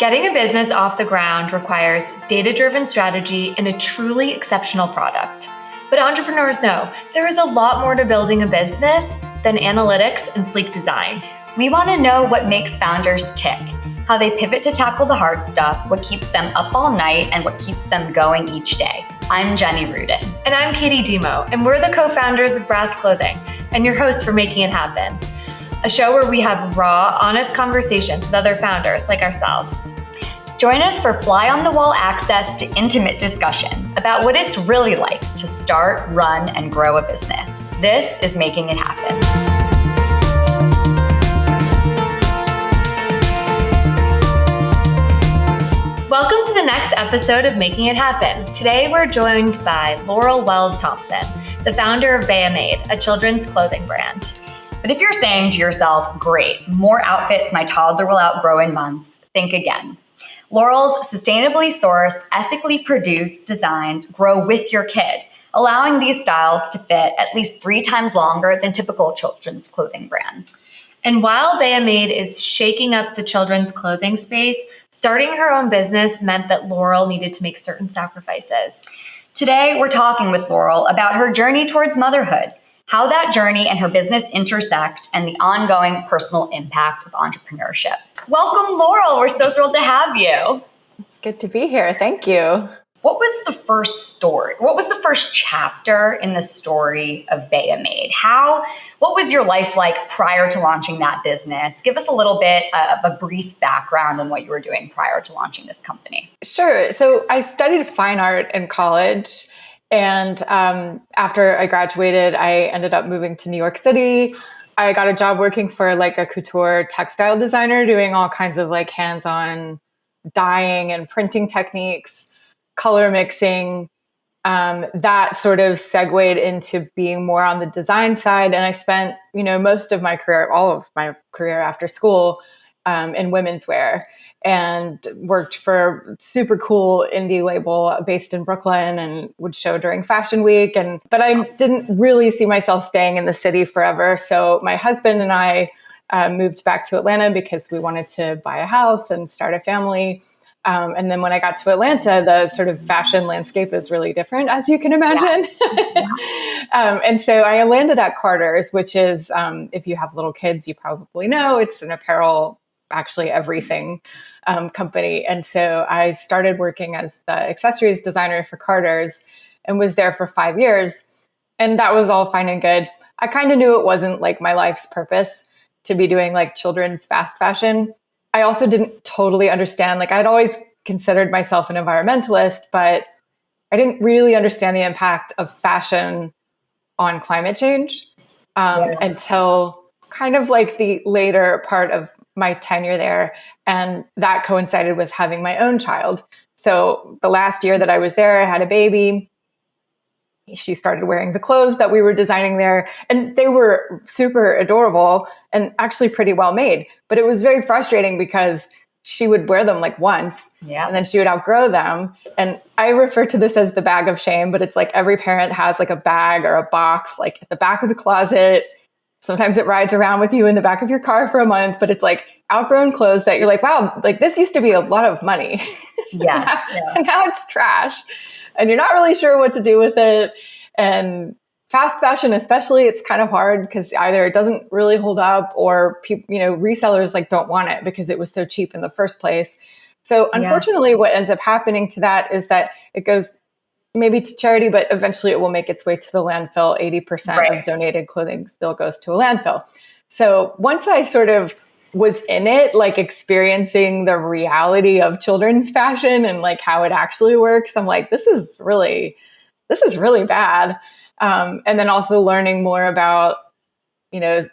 Getting a business off the ground requires data-driven strategy and a truly exceptional product. But entrepreneurs know there is a lot more to building a business than analytics and sleek design. We want to know what makes founders tick, how they pivot to tackle the hard stuff, what keeps them up all night, and what keeps them going each day. I'm Jenny Rudin. And I'm Katie Demo, and we're the co-founders of Brass Clothing and your hosts for Making It Happen, a show where we have raw, honest conversations with other founders like ourselves. Join us for fly-on-the-wall access to intimate discussions about what it's really like to start, run, and grow a business. This is Making It Happen. Welcome to the next episode of Making It Happen. Today we're joined by Laurel Wells Thompson, the founder of Beya Made, a children's clothing brand. But if you're saying to yourself, great, more outfits my toddler will outgrow in months, think again. Laurel's sustainably sourced, ethically produced designs grow with your kid, allowing these styles to fit at least 3 times longer than typical children's clothing brands. And while Beya Made is shaking up the children's clothing space, starting her own business meant that Laurel needed to make certain sacrifices. Today, we're talking with Laurel about her journey towards motherhood, how that journey and her business intersect, and the ongoing personal impact of entrepreneurship. Welcome, Laurel. We're so thrilled to have you. It's good to be here. Thank you. What was the first story? What was the first chapter in the story of Beya Made? What was your life like prior to launching that business? Give us a little bit of a brief background on what you were doing prior to launching this company. Sure. So I studied fine art in college. And after I graduated, I ended up moving to New York City. I got a job working for like a couture textile designer, doing all kinds of like hands-on dyeing and printing techniques, color mixing. That sort of segued into being more on the design side. And I spent, most of my career, all of my career after school, in women's wear, and worked for a super cool indie label based in Brooklyn and would show during Fashion Week. But I didn't really see myself staying in the city forever. So my husband and I moved back to Atlanta because we wanted to buy a house and start a family. And then when I got to Atlanta, the sort of fashion landscape is really different, as you can imagine. Yeah. And so I landed at Carter's, which is, if you have little kids, you probably know, it's an apparel, actually everything company. And so I started working as the accessories designer for Carter's and was there for 5 years. And that was all fine and good. I kind of knew it wasn't like my life's purpose to be doing like children's fast fashion. I also didn't totally understand, like I'd always considered myself an environmentalist, but I didn't really understand the impact of fashion on climate change until kind of like the later part of my tenure there. And that coincided with having my own child. So the last year that I was there, I had a baby. She started wearing the clothes that we were designing there, and they were super adorable and actually pretty well made. But it was very frustrating because she would wear them like once, and then she would outgrow them. And I refer to this as the bag of shame, but it's like every parent has like a bag or a box like at the back of the closet. Sometimes it rides around with you in the back of your car for a month, but it's like outgrown clothes that you're like, wow, like this used to be a lot of money. Yes. And now it's trash. And you're not really sure what to do with it. And fast fashion, especially, it's kind of hard because either it doesn't really hold up or resellers like don't want it because it was so cheap in the first place. So unfortunately, what ends up happening to that is that it goes maybe to charity, but eventually it will make its way to the landfill. 80% of donated clothing still goes to a landfill. So once I sort of was in it, like experiencing the reality of children's fashion and like how it actually works, I'm like, this is really bad. And then also learning more about, the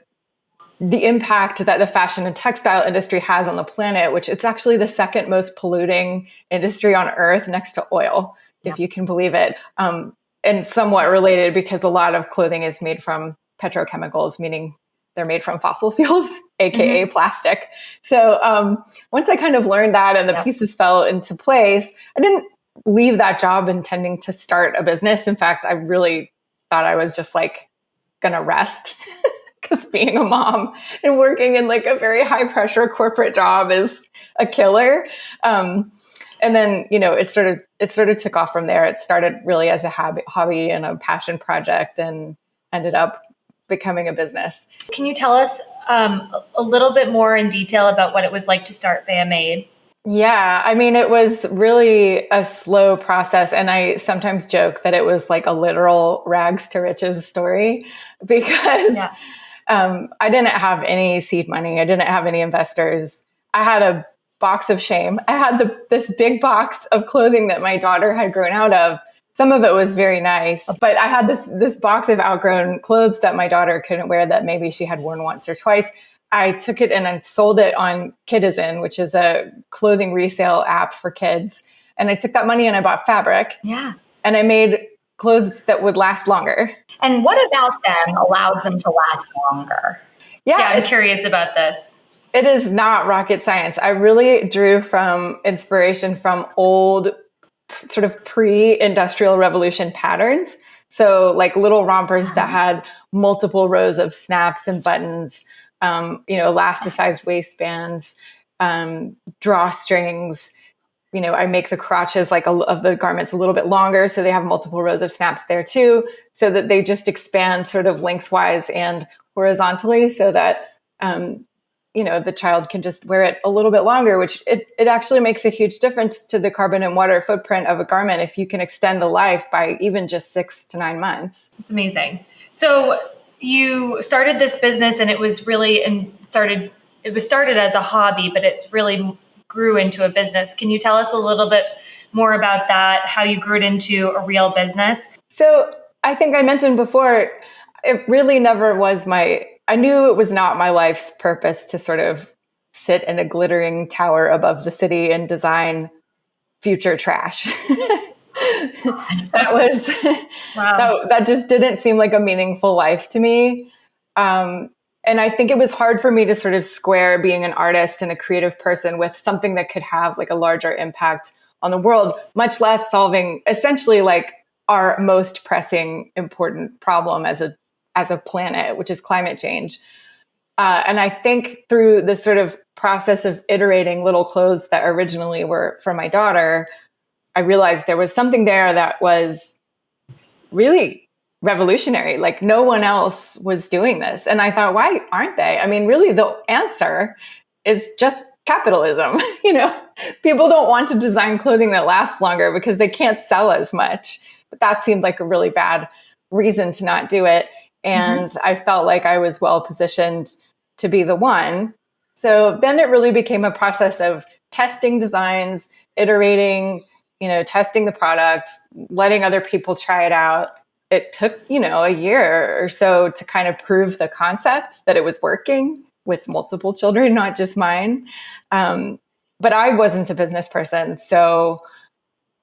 impact that the fashion and textile industry has on the planet, which it's actually the second most polluting industry on Earth next to oil, if you can believe it. And somewhat related because a lot of clothing is made from petrochemicals, meaning they're made from fossil fuels, aka plastic. So once I kind of learned that and the pieces fell into place, I didn't leave that job intending to start a business. In fact, I really thought I was just like going to rest because being a mom and working in like a very high pressure corporate job is a killer. And then, it sort of took off from there. It started really as a hobby and a passion project and ended up becoming a business. Can you tell us a little bit more in detail about what it was like to start Beya Made? Yeah, I mean, it was really a slow process. And I sometimes joke that it was like a literal rags to riches story because I didn't have any seed money. I didn't have any investors. I had a box of shame. I had this big box of clothing that my daughter had grown out of. Some of it was very nice, but I had this box of outgrown clothes that my daughter couldn't wear that maybe she had worn once or twice. I took it and I sold it on Kidizen, which is a clothing resale app for kids. And I took that money and I bought fabric. Yeah. And I made clothes that would last longer. And what about them allows them to last longer? Yeah, I'm curious about this. It is not rocket science. I really drew from inspiration from old sort of pre-industrial revolution patterns. So like little rompers that had multiple rows of snaps and buttons, elasticized waistbands, drawstrings. I make the crotches of the garments a little bit longer, so they have multiple rows of snaps there too, so that they just expand sort of lengthwise and horizontally, so that the child can just wear it a little bit longer, which it actually makes a huge difference to the carbon and water footprint of a garment if you can extend the life by even just 6 to 9 months. It's amazing. So you started this business and it was started as a hobby, but it really grew into a business. Can you tell us a little bit more about that, how you grew it into a real business? So I think I mentioned before, it really never was I knew it was not my life's purpose to sort of sit in a glittering tower above the city and design future trash. That just didn't seem like a meaningful life to me. And I think it was hard for me to sort of square being an artist and a creative person with something that could have like a larger impact on the world, much less solving essentially like our most pressing important problem as a planet, which is climate change. And I think through this sort of process of iterating little clothes that originally were for my daughter, I realized there was something there that was really revolutionary. Like no one else was doing this. And I thought, why aren't they? I mean, really the answer is just capitalism. People don't want to design clothing that lasts longer because they can't sell as much. But that seemed like a really bad reason to not do it. And I felt like I was well positioned to be the one. So then it really became a process of testing designs, iterating, testing the product, letting other people try it out. It took, a year or so to kind of prove the concept that it was working with multiple children, not just mine. But I wasn't a business person. So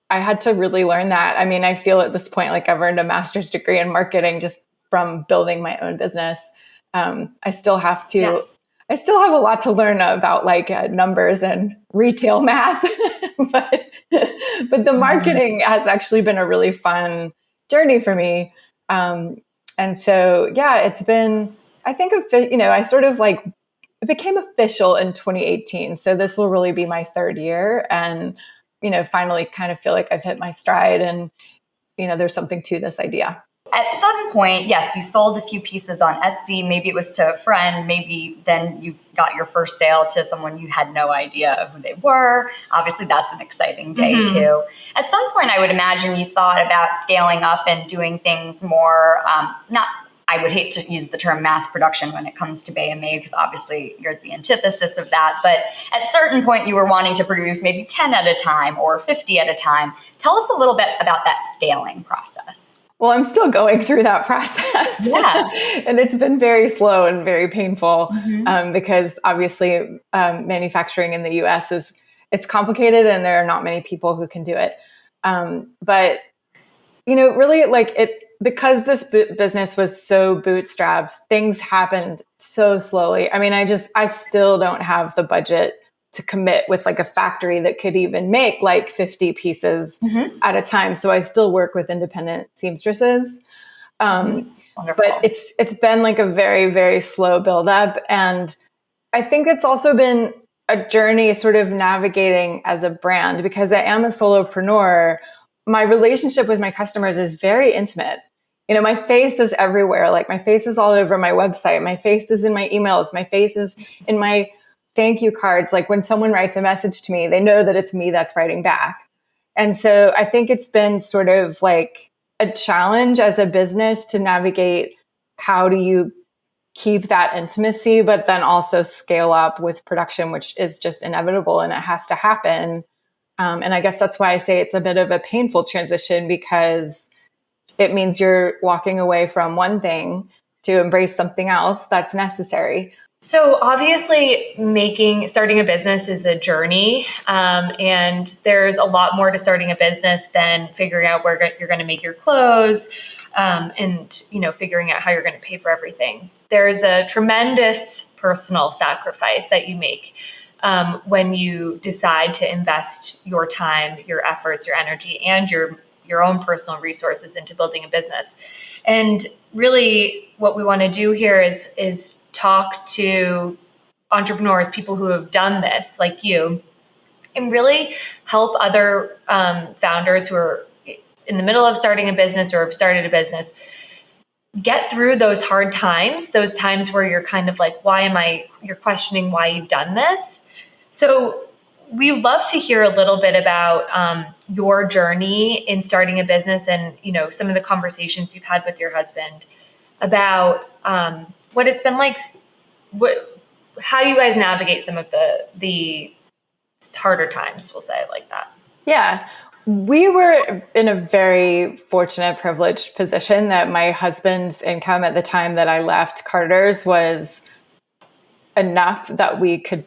I had to really learn that. I mean, I feel at this point like I've earned a master's degree in marketing just from building my own business. I still have a lot to learn about like numbers and retail math, but the marketing has actually been a really fun journey for me. And so, it's been, I think, I sort of like, it became official in 2018. So this will really be my third year and, finally kind of feel like I've hit my stride and, there's something to this idea. At some point, yes, you sold a few pieces on Etsy. Maybe it was to a friend. Maybe then you got your first sale to someone you had no idea of who they were. Obviously, that's an exciting day too. At some point, I would imagine you thought about scaling up and doing things more, I would hate to use the term mass production when it comes to Beya Made, because obviously you're the antithesis of that. But at a certain point, you were wanting to produce maybe 10 at a time or 50 at a time. Tell us a little bit about that scaling process. Well, I'm still going through that process. Yeah. And it's been very slow and very painful because obviously manufacturing in the US it's complicated and there are not many people who can do it. But, really because this business was so bootstrapped, things happened so slowly. I mean, I still don't have the budget to commit with like a factory that could even make like 50 pieces at a time. So I still work with independent seamstresses. Wonderful. But it's been like a very, very slow buildup. And I think it's also been a journey sort of navigating as a brand, because I am a solopreneur. My relationship with my customers is very intimate. My face is everywhere. Like my face is all over my website. My face is in my emails. My face is in my thank you cards. Like when someone writes a message to me, they know that it's me that's writing back. And so I think it's been sort of like a challenge as a business to navigate how do you keep that intimacy, but then also scale up with production, which is just inevitable and it has to happen. And I guess that's why I say it's a bit of a painful transition, because it means you're walking away from one thing to embrace something else that's necessary. So obviously starting a business is a journey, and there's a lot more to starting a business than figuring out where you're going to make your clothes, and figuring out how you're going to pay for everything. There's a tremendous personal sacrifice that you make when you decide to invest your time, your efforts, your energy, and your own personal resources into building a business. And really what we want to do here is talk to entrepreneurs, people who have done this like you, and really help other founders who are in the middle of starting a business or have started a business get through those hard times, those times where you're kind of like, you're questioning why you've done this. So we'd love to hear a little bit about your journey in starting a business and, some of the conversations you've had with your husband about what it's been like, how you guys navigate some of the harder times, we'll say it like that. Yeah. We were in a very fortunate, privileged position that my husband's income at the time that I left Carter's was enough that we could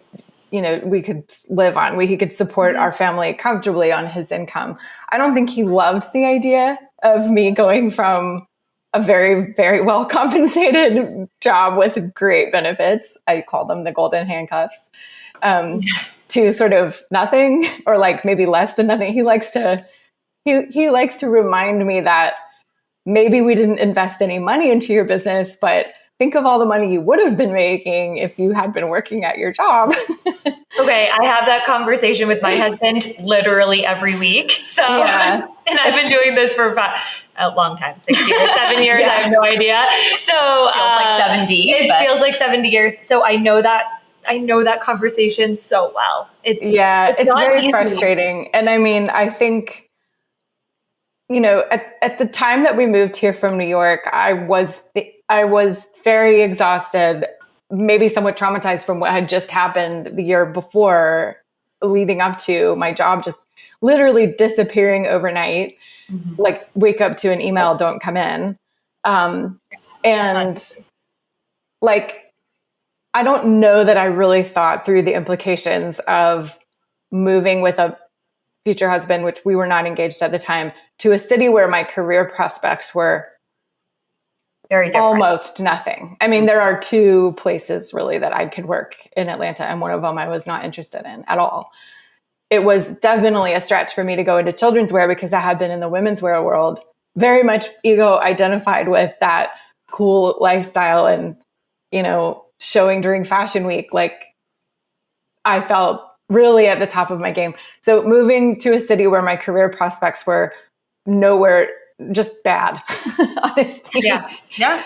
live on. We could support our family comfortably on his income. I don't think he loved the idea of me going from a very, very well compensated job with great benefits. I call them the golden handcuffs. To sort of nothing, or like maybe less than nothing. He likes to remind me that maybe we didn't invest any money into your business, but think of all the money you would have been making if you had been working at your job. Okay, I have that conversation with my husband literally every week. So, yeah. And I've been doing this for a long time, 6 years, 7 years, yeah. I have no idea. So feels like 70. It feels like 70 years. So I know that conversation so well. It's very easy. Frustrating. And I mean, I think, at the time that we moved here from New York, I was very exhausted, maybe somewhat traumatized from what had just happened the year before, leading up to my job just literally disappearing overnight. Mm-hmm. Like wake up to an email, don't come in. And like, I don't know that I really thought through the implications of moving with a future husband, which we were not engaged at the time, to a city where my career prospects were very different. Almost nothing. I mean, there are two places really that I could work in Atlanta, and one of them I was not interested in at all. It was definitely a stretch for me to go into children's wear because I had been in the women's wear world, very much ego identified with that cool lifestyle and, showing during fashion week. Like I felt really at the top of my game. So moving to a city where my career prospects were nowhere, just bad, honestly. Yeah. Yeah.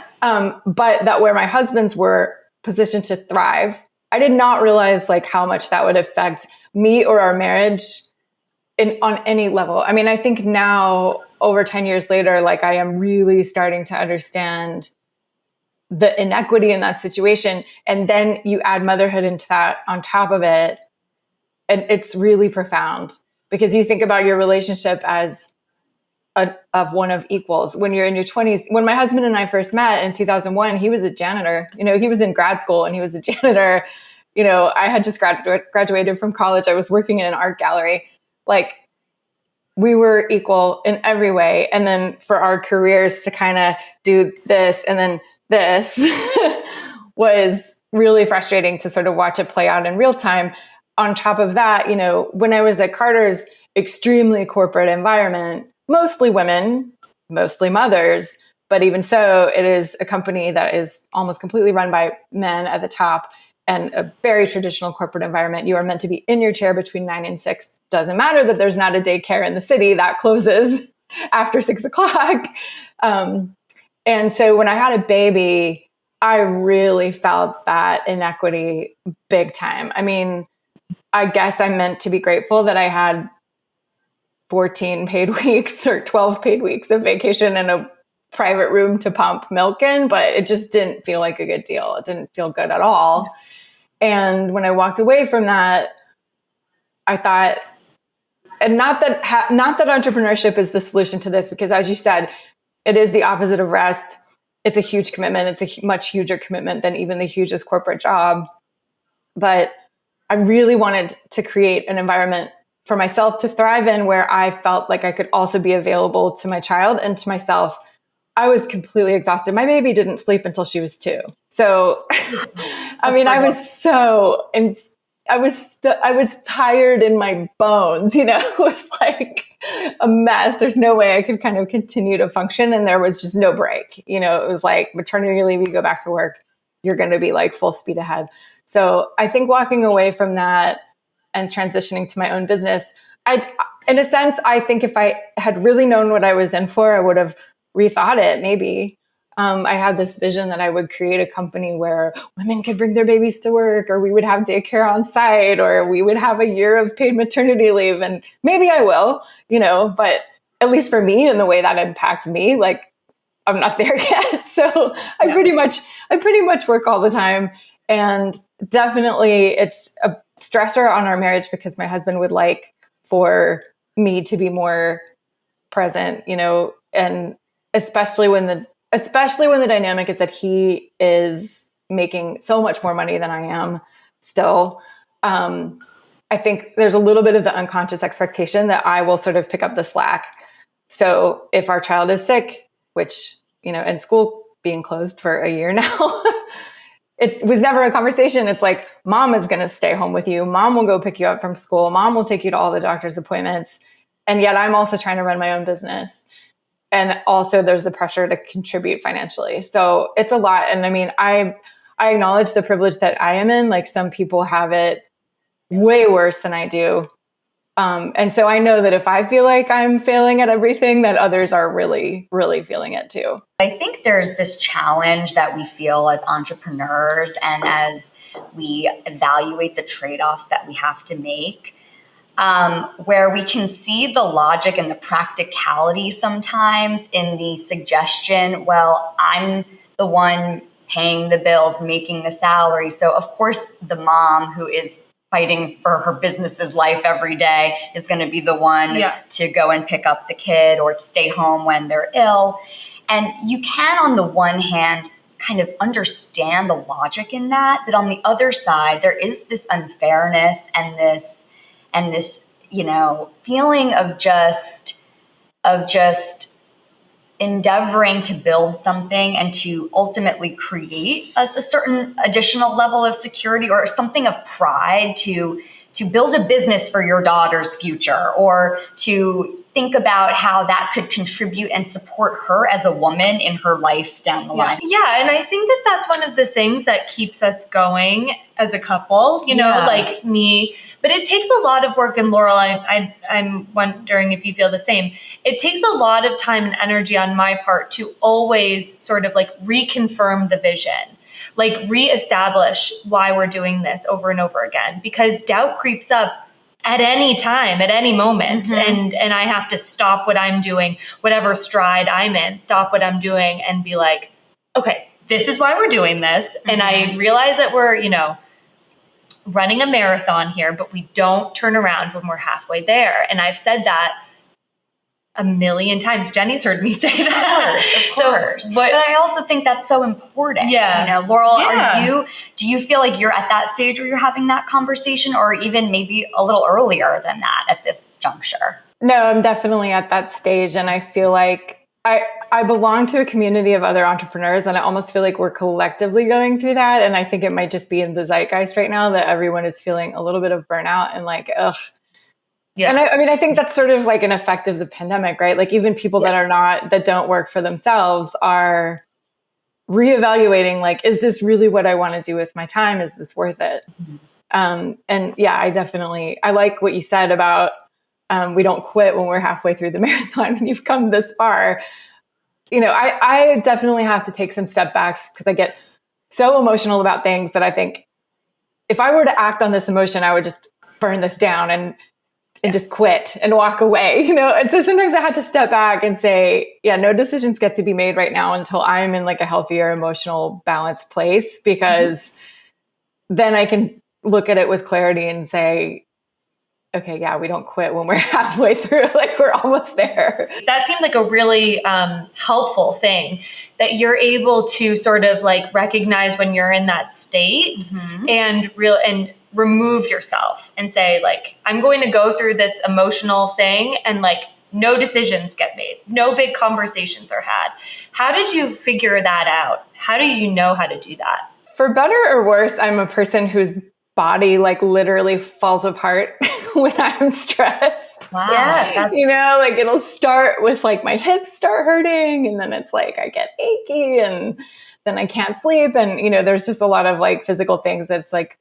But that where my husband's were positioned to thrive, I did not realize like how much that would affect me or our marriage on any level. I mean, I think now over 10 years later, like I am really starting to understand the inequity in that situation. And then you add motherhood into that on top of it. And it's really profound because you think about your relationship as of one of equals. When you're in your 20s, when my husband and I first met in 2001, he was a janitor. He was in grad school and he was a janitor. I had just graduated from college. I was working in an art gallery. Like we were equal in every way. And then for our careers to kind of do this and then this was really frustrating to sort of watch it play out in real time. On top of that, when I was at Carter's, extremely corporate environment, mostly women, mostly mothers, But even so, it is a company that is almost completely run by men at the top and a very traditional corporate environment. You are meant to be in your chair between 9 and 6. Doesn't matter that there's not a daycare in the city that closes after 6 o'clock. And so when I had a baby, I really felt that inequity big time. I mean, I guess I'm meant to be grateful that I had 14 paid weeks or 12 paid weeks of vacation and a private room to pump milk in, but it just didn't feel like a good deal. It didn't feel good at all. And when I walked away from that, I thought, and not that entrepreneurship is the solution to this, because as you said, it is the opposite of rest. It's a huge commitment. It's a much huger commitment than even the hugest corporate job. But I really wanted to create an environment for myself to thrive in where I felt like I could also be available to my child and to myself. I was completely exhausted. My baby didn't sleep until she was 2. So, I mean, I was tired in my bones, you know, it was like a mess. There's no way I could kind of continue to function. And there was just no break. You know, it was like maternity leave, you go back to work, you're going to be like full speed ahead. So I think walking away from that and transitioning to my own business, in a sense, I think if I had really known what I was in for, I would have rethought it maybe. I had this vision that I would create a company where women could bring their babies to work, or we would have daycare on site, or we would have a year of paid maternity leave. And maybe I will, you know, but at least for me and the way that impacts me, like I'm not there yet. So I pretty much work all the time. And definitely it's a stressor on our marriage because my husband would like for me to be more present, you know, and especially when the dynamic is that he is making so much more money than I am still. I think there's a little bit of the unconscious expectation that I will sort of pick up the slack. So if our child is sick, which, you know, and school being closed for a year now, it was never a conversation. It's like, mom is going to stay home with you. Mom will go pick you up from school. Mom will take you to all the doctor's appointments. And yet I'm also trying to run my own business. And also there's the pressure to contribute financially. So it's a lot. And I mean, I acknowledge the privilege that I am in. Like some people have it way worse than I do. And so I know that if I feel like I'm failing at everything, that others are really, really feeling it too. I think there's this challenge that we feel as entrepreneurs and as we evaluate the trade-offs that we have to make, where we can see the logic and the practicality sometimes in the suggestion, well, I'm the one paying the bills, making the salary. So of course the mom who is fighting for her business's life every day is going to be the one to go and pick up the kid or to stay home when they're ill. And you can, on the one hand, kind of understand the logic in that, but on the other side, there is this unfairness and this, you know, feeling of just endeavoring to build something and to ultimately create a certain additional level of security or something of pride to build a business for your daughter's future, or to think about how that could contribute and support her as a woman in her life down the line. Yeah, and I think that that's one of the things that keeps us going as a couple, you know, like me. But it takes a lot of work, and Laurel, I'm wondering if you feel the same. It takes a lot of time and energy on my part to always sort of like reconfirm the vision, like reestablish why we're doing this over and over again, because doubt creeps up at any time, at any moment. Mm-hmm. And I have to stop what I'm doing, whatever stride I'm in, stop what I'm doing and be like, okay, this is why we're doing this. Mm-hmm. And I realize that we're, you know, running a marathon here, but we don't turn around when we're halfway there. And I've said that a million times. Jenny's heard me say that. Of course. But I also think that's so important. Yeah. You know, Laurel, do you feel like you're at that stage where you're having that conversation, or even maybe a little earlier than that at this juncture? No, I'm definitely at that stage. And I feel like I belong to a community of other entrepreneurs, and I almost feel like we're collectively going through that. And I think it might just be in the zeitgeist right now that everyone is feeling a little bit of burnout and like, ugh, Yeah. And I mean, I think that's sort of like an effect of the pandemic, right? Like even people that don't work for themselves are reevaluating, like, is this really what I want to do with my time? Is this worth it? And yeah, I like what you said about we don't quit when we're halfway through the marathon. When you've come this far, I definitely have to take some step backs because I get so emotional about things that I think if I were to act on this emotion, I would just burn this down and just quit and walk away, And so sometimes I had to step back and say, yeah, no decisions get to be made right now until I'm in like a healthier emotional balanced place, because then I can look at it with clarity and say, okay, yeah, we don't quit when we're halfway through, like we're almost there. That seems like a really helpful thing, that you're able to sort of like recognize when you're in that state and remove yourself and say, like, I'm going to go through this emotional thing and like no decisions get made, no big conversations are had. How did you figure that out? How do you know how to do that? For better or worse, I'm a person whose body like literally falls apart when I'm stressed. Wow. Yeah, Like it'll start with like my hips start hurting, and then it's like I get achy, and then I can't sleep. And, there's just a lot of like physical things that's like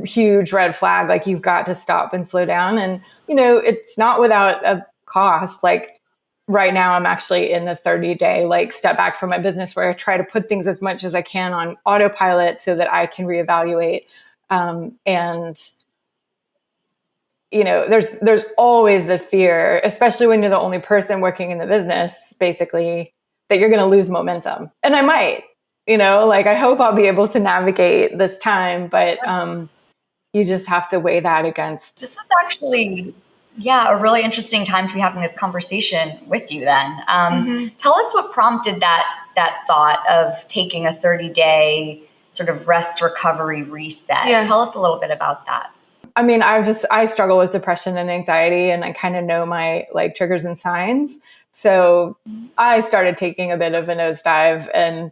huge red flag. Like you've got to stop and slow down. And, it's not without a cost. Like right now I'm actually in the 30-day like step back from my business where I try to put things as much as I can on autopilot so that I can reevaluate. And there's always the fear, especially when you're the only person working in the business, basically, that you're going to lose momentum. And I might, like I hope I'll be able to navigate this time, but you just have to weigh that against. This is actually, a really interesting time to be having this conversation with you then. Tell us what prompted that thought of taking a 30-day sort of rest, recovery, reset. Yeah. Tell us a little bit about that. I mean, I struggle with depression and anxiety, and I kind of know my like triggers and signs. So I started taking a bit of a nosedive, and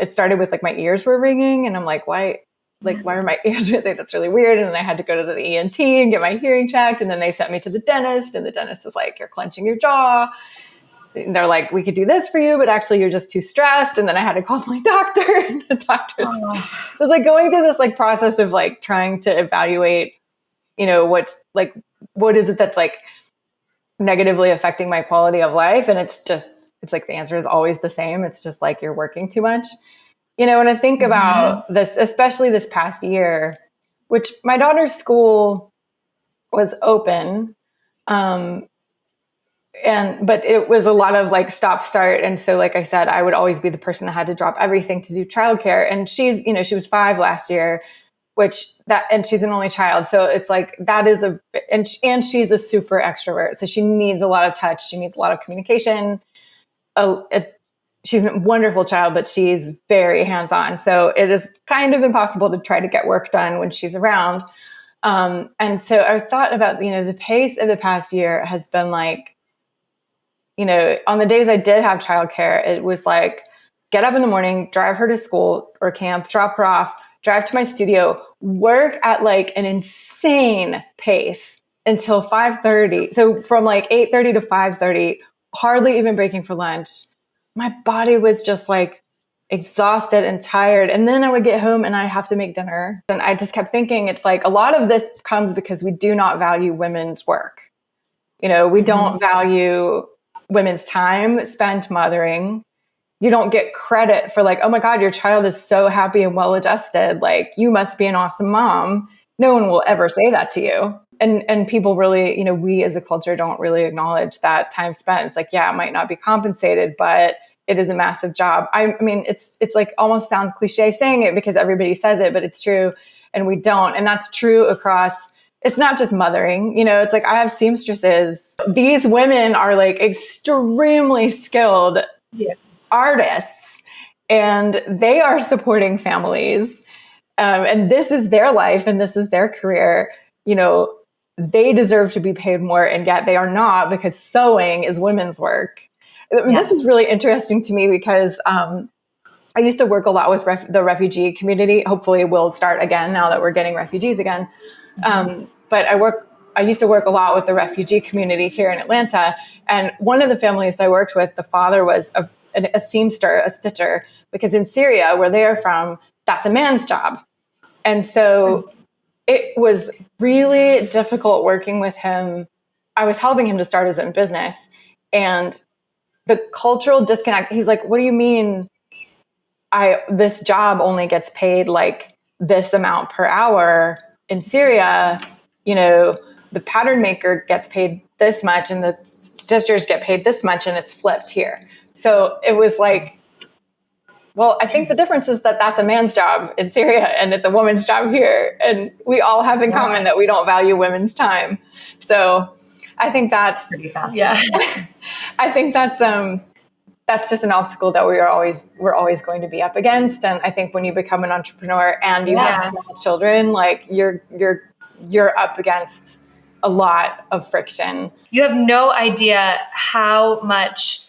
it started with like my ears were ringing, and I'm like, why are my ears ringing? That's really weird. And then I had to go to the ENT and get my hearing checked, and then they sent me to the dentist, and the dentist is like, you're clenching your jaw. And they're like, we could do this for you, but actually you're just too stressed. And then I had to call my doctor, and the doctor was like going through this like process of like trying to evaluate, what is it that's like negatively affecting my quality of life. And it's like the answer is always the same. It's just like you're working too much. When I think about this, especially this past year, which my daughter's school was open, but it was a lot of like stop start. And so, like I said, I would always be the person that had to drop everything to do childcare. And she's, she was 5 last year, and she's an only child. So it's like, and she's a super extrovert. So she needs a lot of touch. She needs a lot of communication. She's a wonderful child, but she's very hands-on. So it is kind of impossible to try to get work done when she's around. And so I thought about, the pace of the past year has been like, on the days I did have childcare, it was like, get up in the morning, drive her to school or camp, drop her off, drive to my studio, work at like an insane pace until 5:30. So from like 8:30 to 5:30, hardly even breaking for lunch. My body was just like exhausted and tired. And then I would get home and I have to make dinner. And I just kept thinking, it's like a lot of this comes because we do not value women's work. We don't value women's time spent mothering. You don't get credit for like, oh my God, your child is so happy and well-adjusted. Like, you must be an awesome mom. No one will ever say that to you. And people really, we as a culture don't really acknowledge that time spent. It's like, yeah, it might not be compensated, but it is a massive job. I mean, it's like almost sounds cliche saying it because everybody says it, but it's true. And we don't. And that's true across. It's not just mothering, it's like I have seamstresses. These women are like extremely skilled artists, and they are supporting families. And this is their life and this is their career. They deserve to be paid more, and yet they are not, because sewing is women's work. This is really interesting to me because I used to work a lot with the refugee community. Hopefully we'll start again now that we're getting refugees again. But I used to work a lot with the refugee community here in Atlanta. And one of the families I worked with, the father was a seamster, a stitcher, because in Syria, where they are from, that's a man's job. And so it was really difficult working with him. I was helping him to start his own business, and the cultural disconnect, he's like, what do you mean this job only gets paid like this amount per hour? In Syria, the pattern maker gets paid this much and the stitchers get paid this much, and it's flipped here. So it was like, well, I think the difference is that that's a man's job in Syria and it's a woman's job here. And we all have in common that we don't value women's time. So I think that's pretty fast. Yeah. I think that's just an obstacle that we're always going to be up against. And I think when you become an entrepreneur and you have small children, like you're up against a lot of friction. You have no idea how much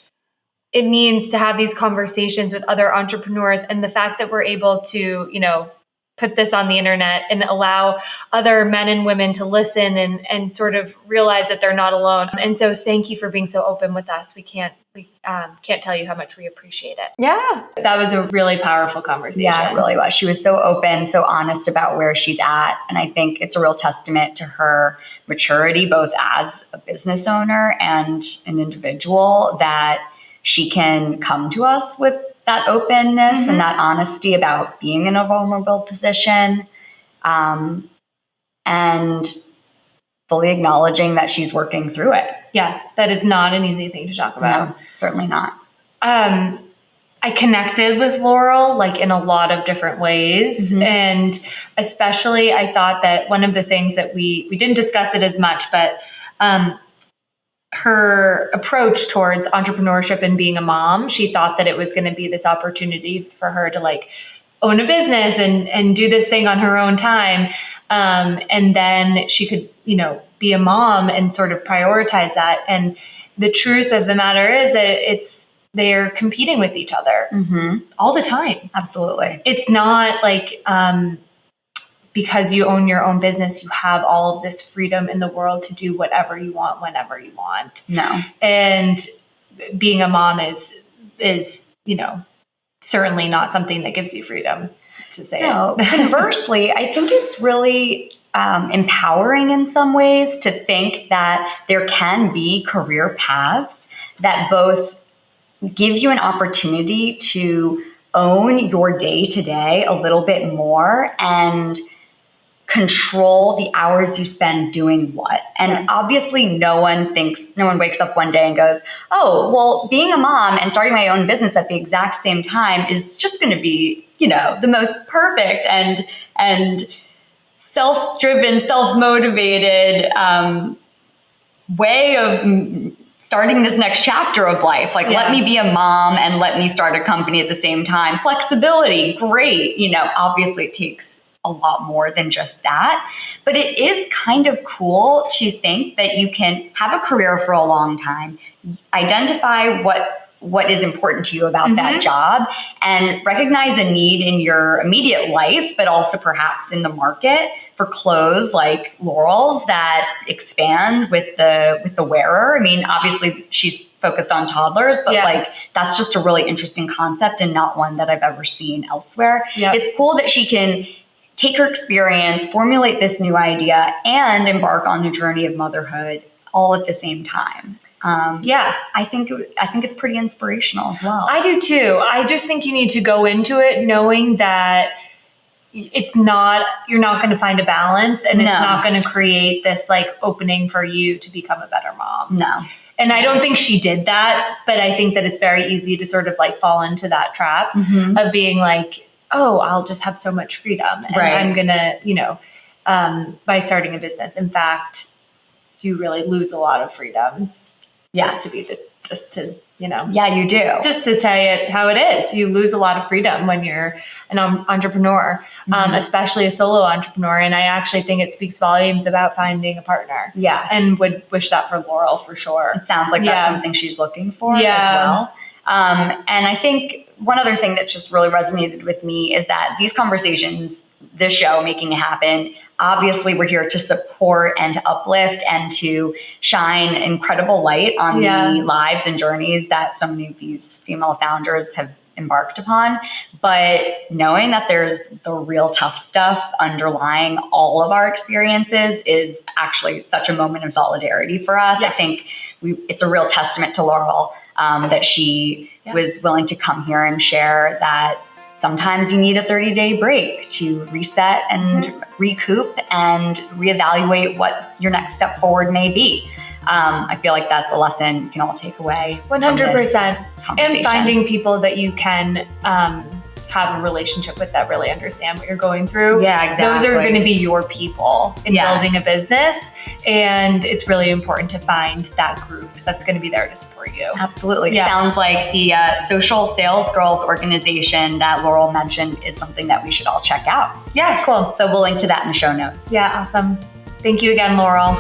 it means to have these conversations with other entrepreneurs, and the fact that we're able to, put this on the internet and allow other men and women to listen and sort of realize that they're not alone. And so thank you for being so open with us. We can't tell you how much we appreciate it. Yeah. That was a really powerful conversation. Yeah, it really was. She was so open, so honest about where she's at. And I think it's a real testament to her maturity, both as a business owner and an individual, that she can come to us with that openness and that honesty about being in a vulnerable position, and fully acknowledging that she's working through it. Yeah, that is not an easy thing to talk about. No, certainly not. I connected with Laurel like in a lot of different ways. And especially I thought that one of the things that we didn't discuss it as much, but her approach towards entrepreneurship and being a mom, she thought that it was going to be this opportunity for her to like own a business and do this thing on her own time. And then she could, be a mom and sort of prioritize that. And the truth of the matter is that they're competing with each other all the time. Absolutely. It's not like, because you own your own business, you have all of this freedom in the world to do whatever you want, whenever you want. No. And being a mom is, certainly not something that gives you freedom, to say it. Conversely, I think it's really empowering in some ways to think that there can be career paths that both give you an opportunity to own your day to day a little bit more and control the hours you spend doing what. And obviously no one wakes up one day and goes, oh, well, being a mom and starting my own business at the exact same time is just going to be, the most perfect and self-driven, self-motivated way of starting this next chapter of life. Like, let me be a mom and let me start a company at the same time. Flexibility, great. Obviously it takes a lot more than just that. But it is kind of cool to think that you can have a career for a long time, identify what is important to you about that job, and recognize a need in your immediate life, but also perhaps in the market for clothes like Laurel's that expand with the wearer. I mean, obviously she's focused on toddlers, but that's just a really interesting concept and not one that I've ever seen elsewhere. Yep. It's cool that she can take her experience, formulate this new idea, and embark on the journey of motherhood all at the same time. I think it's pretty inspirational as well. I do too. I just think you need to go into it knowing that you're not going to find a balance, and it's not going to create this like opening for you to become a better mom. No. And I don't think she did that, but I think that it's very easy to sort of like fall into that trap of being like, oh, I'll just have so much freedom and I'm going to, by starting a business. In fact, you really lose a lot of freedoms. Yes. Yeah, you do. Just to say it how it is. You lose a lot of freedom when you're an entrepreneur, especially a solo entrepreneur. And I actually think it speaks volumes about finding a partner. Yes. And would wish that for Laurel for sure. It sounds like that's something she's looking for as well. And I think one other thing that just really resonated with me is that these conversations, this show, Making It Happen, Obviously, we're here to support and to uplift and to shine incredible light on the lives and journeys that so many of these female founders have embarked upon. But knowing that there's the real tough stuff underlying all of our experiences is actually such a moment of solidarity for us. Yes. I think it's a real testament to Laurel that she was willing to come here and share that sometimes you need a 30-day break to reset and recoup and reevaluate what your next step forward may be. I feel like that's a lesson we can all take away. 100%. And finding people that you can have a relationship with that really understand what you're going through. Yeah, exactly. Those are going to be your people in building a business. And it's really important to find that group that's going to be there to support you. Absolutely. Yeah. It sounds like the Social Sales Girls organization that Laurel mentioned is something that we should all check out. Yeah, cool. So we'll link to that in the show notes. Yeah, awesome. Thank you again, Laurel.